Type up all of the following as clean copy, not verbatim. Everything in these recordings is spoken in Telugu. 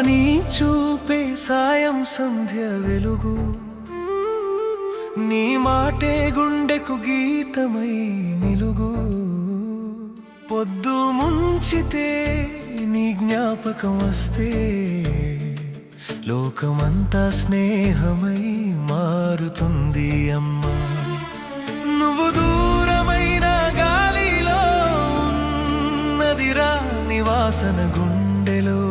నీ చూపే సాయం సంధ్య వెలుగు, నీ మాటే గుండెకు గీతమై నిలుగు. పొద్దు ముంచితే నీ జ్ఞాపకం వస్తే లోకమంతా స్నేహమై మారుతుంది అమ్మా. నువ్వు దూరమైన గాలిలో ఉన్నదిరా, నివాసన గుండెలో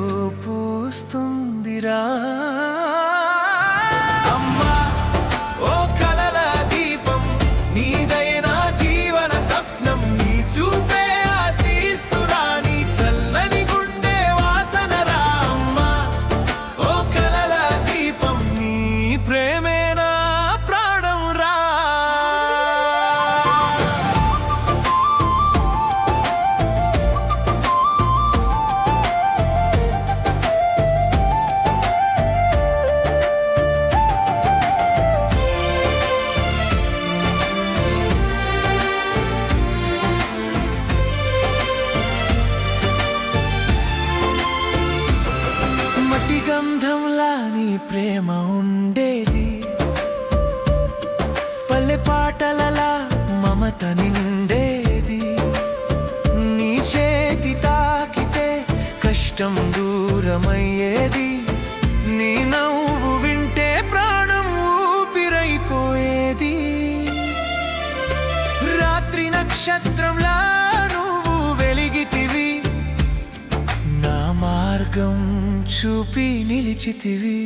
పూస్తుందిరా. గంధంలా నీ ప్రేమ ఉండేది, పల్లె పాటలలా మమత నిండేది. నీ చేతి తాకితే కష్టం దూరమయ్యేది, నీ నవ్వు వింటే ప్రాణం ఊపిరైపోయేది. రాత్రి నక్షత్రంలా నువ్వు వెలిగితివి, నా మార్గం చూపి నిలిచితివి.